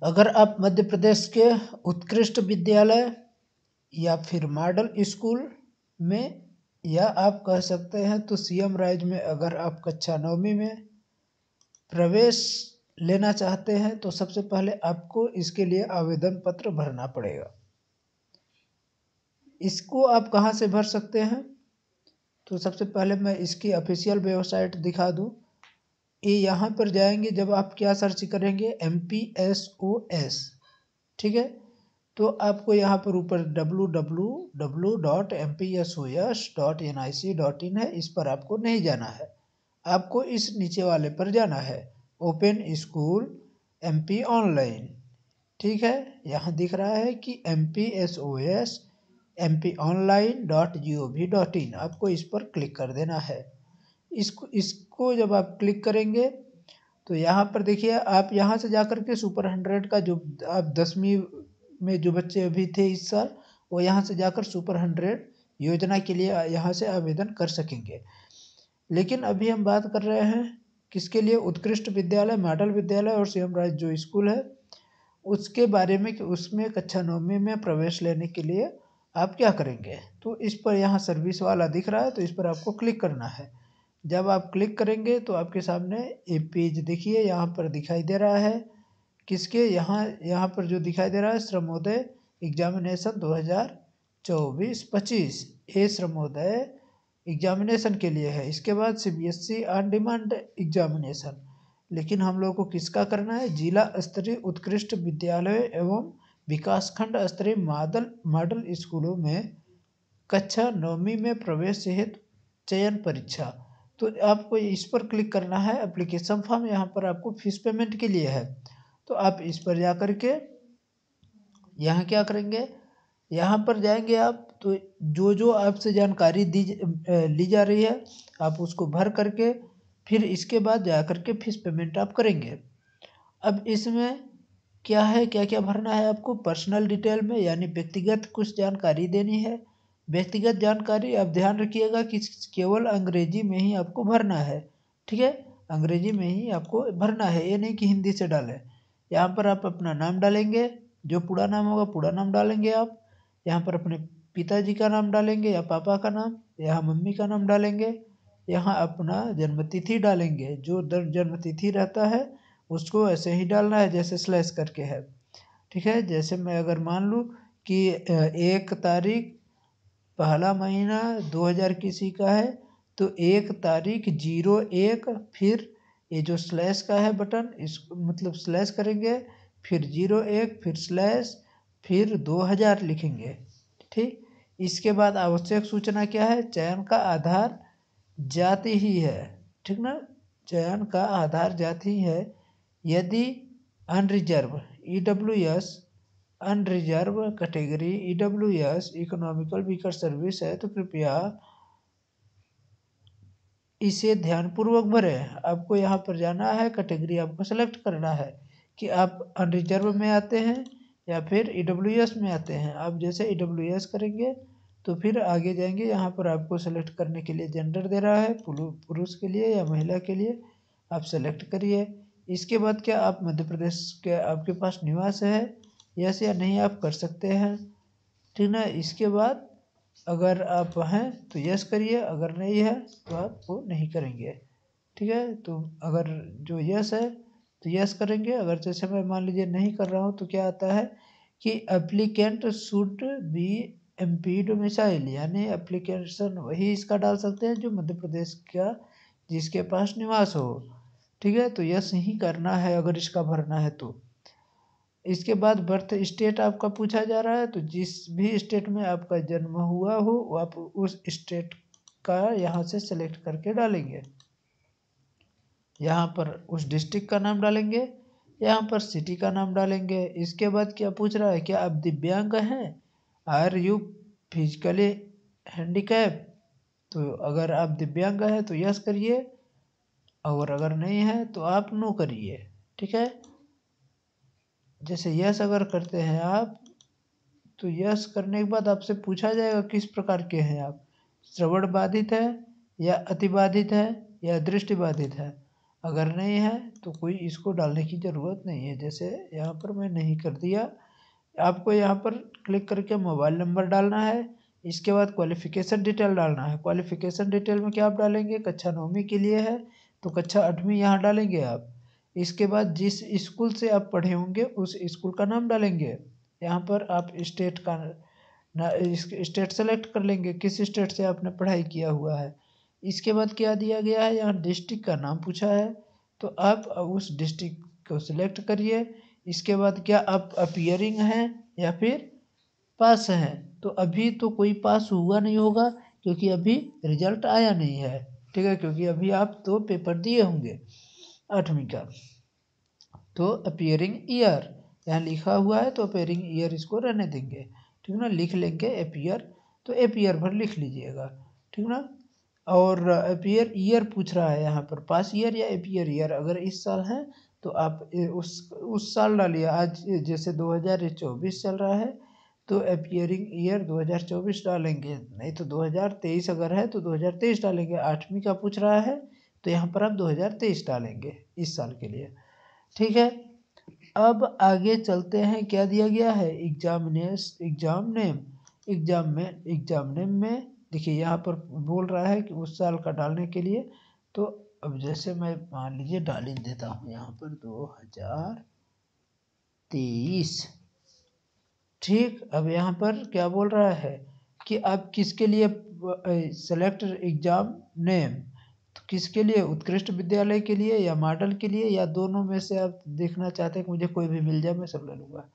अगर आप मध्य प्रदेश के उत्कृष्ट विद्यालय या फिर मॉडल स्कूल में, या आप कह सकते हैं तो सीएम राइज में अगर आप कक्षा 9वीं में प्रवेश लेना चाहते हैं तो सबसे पहले आपको इसके लिए आवेदन पत्र भरना पड़ेगा। इसको आप कहाँ से भर सकते हैं? तो सबसे पहले मैं इसकी ऑफिशियल वेबसाइट दिखा दूं। ये यहाँ पर जाएंगे, जब आप क्या सर्च करेंगे MPSOS, ठीक है, तो आपको यहाँ पर ऊपर www.mpsos.nic.in है, इस पर आपको नहीं जाना है, आपको इस नीचे वाले पर जाना है, ओपन स्कूल MP ऑनलाइन। ठीक है, यहाँ दिख रहा है कि MPSOS mponline.gov.in, आपको इस पर क्लिक कर देना है। इसको जब आप क्लिक करेंगे तो यहाँ पर देखिए, आप यहाँ से जाकर के सुपर 100 का जो आप 10वीं में जो बच्चे अभी थे इस साल, वो यहाँ से जाकर सुपर 100 योजना के लिए यहाँ से आवेदन कर सकेंगे। लेकिन अभी हम बात कर रहे हैं किसके लिए? उत्कृष्ट विद्यालय, मॉडल विद्यालय और सीएम राइज जो स्कूल है उसके बारे में, कि उसमें कक्षा 9वीं में प्रवेश लेने के लिए आप क्या करेंगे। तो इस पर यहाँ सर्विस वाला दिख रहा है, तो इस पर आपको क्लिक करना है। जब आप क्लिक करेंगे तो आपके सामने एक पेज देखिए यहाँ पर दिखाई दे रहा है, किसके? यहाँ पर जो दिखाई दे रहा है श्रमोदय एग्जामिनेशन 2024-25, ये श्रमोदय एग्जामिनेशन के लिए है। इसके बाद CBSE ऑन डिमांड एग्जामिनेशन, लेकिन हम लोग को किसका करना है? जिला स्तरीय उत्कृष्ट विद्यालय एवं विकासखंड स्तरीय मॉडल स्कूलों में कक्षा 9वीं में प्रवेश हेतु चयन परीक्षा। तो आपको इस पर क्लिक करना है। एप्लीकेशन फॉर्म यहाँ पर आपको फीस पेमेंट के लिए है, तो आप इस पर जा कर के यहाँ क्या करेंगे, यहाँ पर जाएंगे आप, तो जो आपसे जानकारी ली जा रही है आप उसको भर करके फिर इसके बाद जा कर के फीस पेमेंट आप करेंगे। अब इसमें क्या है, क्या क्या भरना है आपको? पर्सनल डिटेल में, यानी व्यक्तिगत कुछ जानकारी देनी है। व्यक्तिगत जानकारी आप ध्यान रखिएगा कि केवल अंग्रेजी में ही आपको भरना है, ठीक है, अंग्रेजी में ही आपको भरना है, ये नहीं कि हिंदी से डालें। यहाँ पर आप अपना नाम डालेंगे, जो पूरा नाम होगा पूरा नाम डालेंगे आप। यहाँ पर अपने पिताजी का नाम डालेंगे या पापा का नाम, यहाँ मम्मी का नाम डालेंगे, यहाँ अपना जन्मतिथि डालेंगे, जो जन्मतिथि रहता है उसको ऐसे ही डालना है जैसे स्लैश करके है, ठीक है। जैसे मैं अगर मान लूँ कि 1 तारीख पहला महीना 2000 किसी का है, तो 1 तारीख 01, फिर ये जो स्लैश का है बटन, इस मतलब स्लैश करेंगे, फिर 01, फिर स्लैश, फिर 2000 लिखेंगे, ठीक। इसके बाद आवश्यक सूचना क्या है? चयन का आधार जाति ही है, ठीक ना, चयन का आधार जाति ही है। यदि unreserve EWS unreserve category EWS economical weaker service है तो कृपया इसे ध्यानपूर्वक भरें। आपको यहाँ पर जाना है, कैटेगरी आपको सेलेक्ट करना है कि आप अनरिजर्व में आते हैं या फिर EWS में आते हैं। आप जैसे EWS करेंगे तो फिर आगे जाएंगे, यहाँ पर आपको सेलेक्ट करने के लिए जेंडर दे रहा है, पुरुष के लिए या महिला के लिए, आप सेलेक्ट करिए। इसके बाद क्या आप मध्य प्रदेश के आपके पास निवास है, यस या नहीं आप कर सकते हैं, ठीक ना। इसके बाद अगर आप हैं तो यस करिए, अगर नहीं है तो आप वो नहीं करेंगे, ठीक है। तो अगर जो यस है तो यस करेंगे, अगर जैसे मैं मान लीजिए नहीं कर रहा हूँ तो क्या आता है कि applicant should be MP domicile, यानी एप्लीकेशन वही इसका डाल सकते हैं जो मध्य प्रदेश का जिसके पास निवास हो, ठीक है। तो यस ही करना है अगर इसका भरना है तो। इसके बाद बर्थ स्टेट आपका पूछा जा रहा है, तो जिस भी स्टेट में आपका जन्म हुआ हो आप उस स्टेट का यहाँ से सेलेक्ट करके डालेंगे। यहाँ पर उस डिस्ट्रिक्ट का नाम डालेंगे, यहाँ पर सिटी का नाम डालेंगे। इसके बाद क्या पूछ रहा है, क्या आप दिव्यांग हैं? Are you physically handicap? तो अगर आप दिव्यांग हैं तो यस करिए, और अगर नहीं है तो आप नो करिए, ठीक है। जैसे यस अगर करते हैं आप, तो यस करने के बाद आपसे पूछा जाएगा किस प्रकार के हैं आप, श्रवण बाधित है या अतिबाधित है या दृष्टि बाधित है। अगर नहीं है तो कोई इसको डालने की ज़रूरत नहीं है। जैसे यहाँ पर मैं नहीं कर दिया। आपको यहाँ पर क्लिक करके मोबाइल नंबर डालना है। इसके बाद क्वालिफ़िकेशन डिटेल डालना है। क्वालिफ़िकेशन डिटेल में क्या आप डालेंगे, कक्षा 9वीं के लिए है तो कक्षा 8वीं यहाँ डालेंगे आप। इसके बाद जिस स्कूल से आप पढ़े होंगे उस स्कूल का नाम डालेंगे। यहाँ पर आप स्टेट का स्टेट सेलेक्ट कर लेंगे, किस स्टेट से आपने पढ़ाई किया हुआ है। इसके बाद क्या दिया गया है, यहाँ डिस्ट्रिक्ट का नाम पूछा है तो आप उस डिस्ट्रिक्ट को सिलेक्ट करिए। इसके बाद क्या आप अपीयरिंग हैं या फिर पास हैं, तो अभी तो कोई पास हुआ नहीं होगा क्योंकि अभी रिजल्ट आया नहीं है, ठीक है, क्योंकि अभी आप तो पेपर दिए होंगे 8वीं का। तो अपीयरिंग ईयर यहाँ लिखा हुआ है तो अपीयरिंग ईयर इसको रहने देंगे, ठीक ना, लिख लेंगे अपीयर, तो अपीयर भर लिख लीजिएगा, ठीक ना। और अपीयर ईयर पूछ रहा है यहाँ पर, पास ईयर या अपीयर ईयर, अगर इस साल है तो आप उस साल डालिए। आज जैसे 2024 चल रहा है तो अपीयरिंग ईयर 2024 डालेंगे, नहीं तो 2023 अगर है तो 2023 डालेंगे। 8वीं का पूछ रहा है तो यहाँ पर आप 2023 डालेंगे इस साल के लिए, ठीक है। अब आगे चलते हैं, क्या दिया गया है, एग्जाम नेम में देखिए यहाँ पर बोल रहा है कि उस साल का डालने के लिए। तो अब जैसे मैं मान लीजिए डाल ही देता हूँ यहाँ पर 2023, ठीक। अब यहाँ पर क्या बोल रहा है कि आप किसके लिए सेलेक्ट एग्जाम नेम, तो किसके लिए, उत्कृष्ट विद्यालय के लिए या मॉडल के लिए या दोनों में से आप देखना चाहते हैं कि मुझे कोई भी मिल जाए मैं सब ले लूँगा।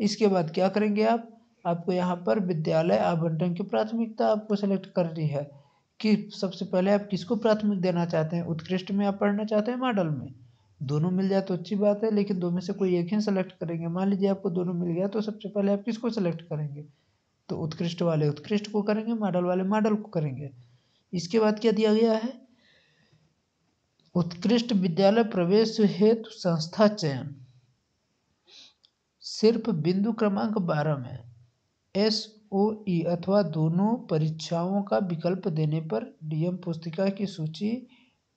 इसके बाद क्या करेंगे आप, आपको यहाँ पर विद्यालय आवंटन की प्राथमिकता आपको सेलेक्ट करनी है कि सबसे पहले आप किसको प्राथमिक देना चाहते हैं, उत्कृष्ट में आप पढ़ना चाहते हैं मॉडल में। दोनों मिल जाए तो अच्छी बात है, लेकिन दो में से कोई एक ही सेलेक्ट करेंगे। मान लीजिए आपको दोनों मिल गया तो सबसे पहले आप किसको सेलेक्ट करेंगे, तो उत्कृष्ट वाले उत्कृष्ट को करेंगे, मॉडल वाले मॉडल को करेंगे। इसके बाद क्या दिया गया है, उत्कृष्ट विद्यालय प्रवेश हेतु संस्था चयन सिर्फ बिंदु क्रमांक 12 में SOE अथवा दोनों परीक्षाओं का विकल्प देने पर डीएम पुस्तिका की सूची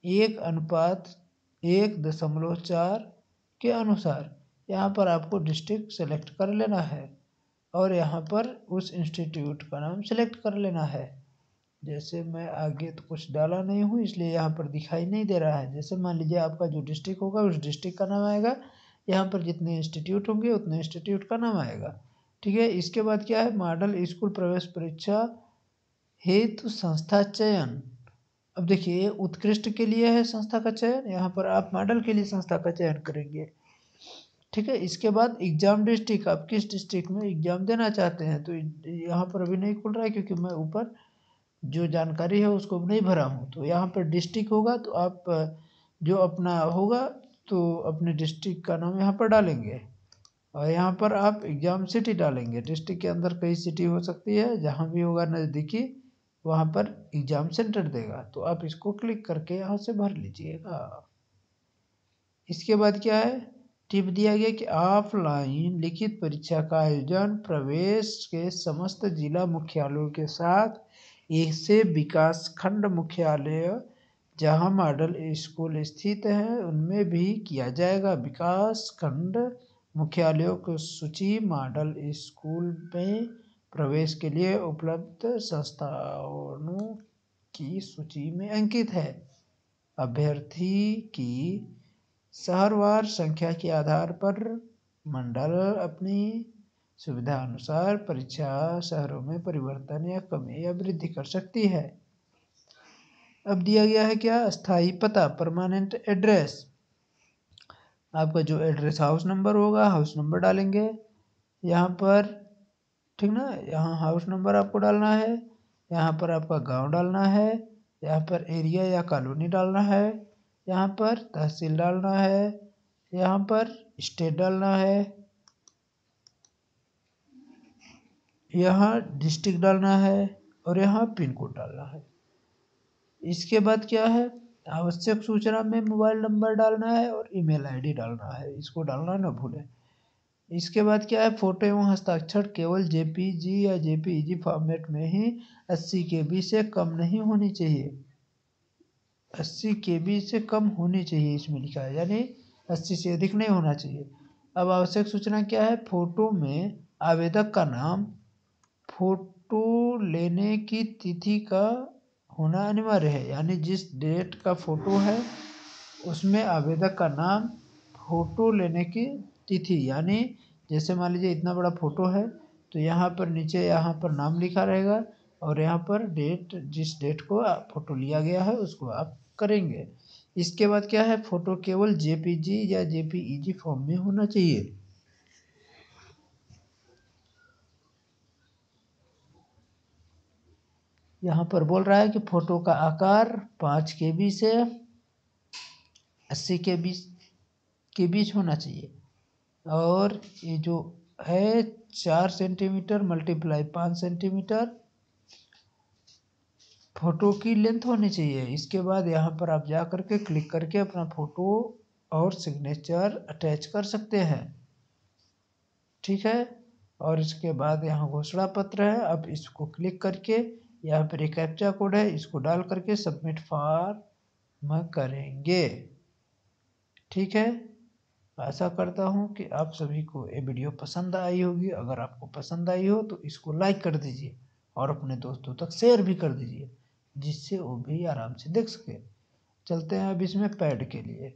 1:1.4 के अनुसार यहाँ पर आपको डिस्ट्रिक्ट सेलेक्ट कर लेना है और यहाँ पर उस इंस्टीट्यूट का नाम सेलेक्ट कर लेना है। जैसे मैं आगे तो कुछ डाला नहीं हूँ इसलिए यहाँ पर दिखाई नहीं दे रहा है। जैसे मान लीजिए आपका जो डिस्ट्रिक्ट होगा उस डिस्ट्रिक्ट का नाम आएगा, यहाँ पर जितने इंस्टीट्यूट होंगे उतने इंस्टीट्यूट का नाम आएगा, ठीक है। इसके बाद क्या है, मॉडल स्कूल प्रवेश परीक्षा हेतु संस्था चयन। अब देखिए उत्कृष्ट के लिए है संस्था का चयन, यहाँ पर आप मॉडल के लिए संस्था का चयन करेंगे, ठीक है। इसके बाद एग्जाम डिस्ट्रिक्ट, आप किस डिस्ट्रिक्ट में एग्जाम देना चाहते हैं, तो यहाँ पर अभी नहीं खुल रहा है क्योंकि मैं ऊपर जो जानकारी है उसको नहीं भरा हूँ। तो यहाँ पर डिस्ट्रिक्ट होगा तो आप जो अपना होगा तो अपने डिस्ट्रिक्ट का नाम यहाँ पर डालेंगे और यहाँ पर आप एग्जाम सिटी डालेंगे। डिस्ट्रिक्ट के अंदर कई सिटी हो सकती है, जहाँ भी होगा नज़दीकी वहाँ पर एग्जाम सेंटर देगा, तो आप इसको क्लिक करके यहाँ से भर लीजिएगा। इसके बाद क्या है, टिप दिया गया कि ऑफलाइन लिखित परीक्षा का आयोजन प्रवेश के समस्त जिला मुख्यालयों के साथ ऐसे विकास खंड मुख्यालय जहां मॉडल स्कूल स्थित है उनमें भी किया जाएगा। विकास खंड मुख्यालयों की सूची मॉडल स्कूल में प्रवेश के लिए उपलब्ध संस्थानों की सूची में अंकित है। अभ्यर्थी की शहरवार संख्या के आधार पर मंडल अपनी सुविधा अनुसार परीक्षा शहरों में परिवर्तन या कमी या वृद्धि कर सकती है। अब दिया गया है क्या, स्थायी पता परमानेंट एड्रेस। आपका जो एड्रेस हाउस नंबर होगा हाउस नंबर डालेंगे यहाँ पर, ठीक ना। यहाँ हाउस नंबर आपको डालना है, यहाँ पर आपका गांव डालना है, यहाँ पर एरिया या कॉलोनी डालना है, यहाँ पर तहसील डालना है, यहाँ पर स्टेट डालना है, यहाँ डिस्ट्रिक्ट डालना है और यहाँ पिन कोड डालना है। इसके बाद क्या है, आवश्यक सूचना में मोबाइल नंबर डालना है और ईमेल आईडी डालना है, इसको डालना ना भूलें। इसके बाद क्या है, फोटो एवं हस्ताक्षर केवल जेपीजी या जेपीईजी फॉर्मेट में ही 80 KB से कम नहीं होनी चाहिए। 80 KB से कम होनी चाहिए, इसमें लिखा है, यानी 80 से अधिक नहीं होना चाहिए। अब आवश्यक सूचना क्या है? फोटो में आवेदक का नाम, फोटो लेने की तिथि का होना अनिवार्य है, यानी जिस डेट का फोटो है उसमें आवेदक का नाम, फोटो लेने की तिथि, यानी जैसे मान लीजिए इतना बड़ा फोटो है तो यहाँ पर नीचे यहाँ पर नाम लिखा रहेगा और यहाँ पर डेट, जिस डेट को फोटो लिया गया है उसको आप करेंगे। इसके बाद क्या है? फोटो केवल जेपीजी या जेपीईजी फॉर्म में होना चाहिए। यहाँ पर बोल रहा है कि फोटो का आकार 5 KB से 80 KB के बीच होना चाहिए, और ये जो है 4 सेंटीमीटर मल्टीप्लाई 5 सेंटीमीटर फोटो की लेंथ होनी चाहिए। इसके बाद यहाँ पर आप जा करके क्लिक करके अपना फोटो और सिग्नेचर अटैच कर सकते हैं, ठीक है। और इसके बाद यहाँ घोषणा पत्र है, अब इसको क्लिक करके यहाँ पर एक कैप्चा कोड है, इसको डाल करके सबमिट फॉर्म करेंगे, ठीक है। आशा करता हूँ कि आप सभी को ये वीडियो पसंद आई होगी। अगर आपको पसंद आई हो तो इसको लाइक कर दीजिए और अपने दोस्तों तक शेयर भी कर दीजिए, जिससे वो भी आराम से देख सके। चलते हैं अब इसमें पैड के लिए।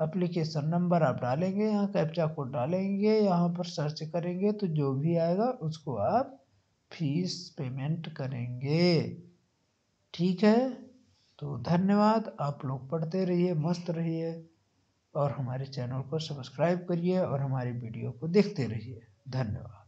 एप्लीकेशन नंबर आप डालेंगे, यहाँ कैप्चा कोड डालेंगे, यहाँ पर सर्च करेंगे तो जो भी आएगा उसको आप फीस पेमेंट करेंगे, ठीक है। तो धन्यवाद, आप लोग पढ़ते रहिए, मस्त रहिए और हमारे चैनल को सब्सक्राइब करिए और हमारी वीडियो को देखते रहिए। धन्यवाद।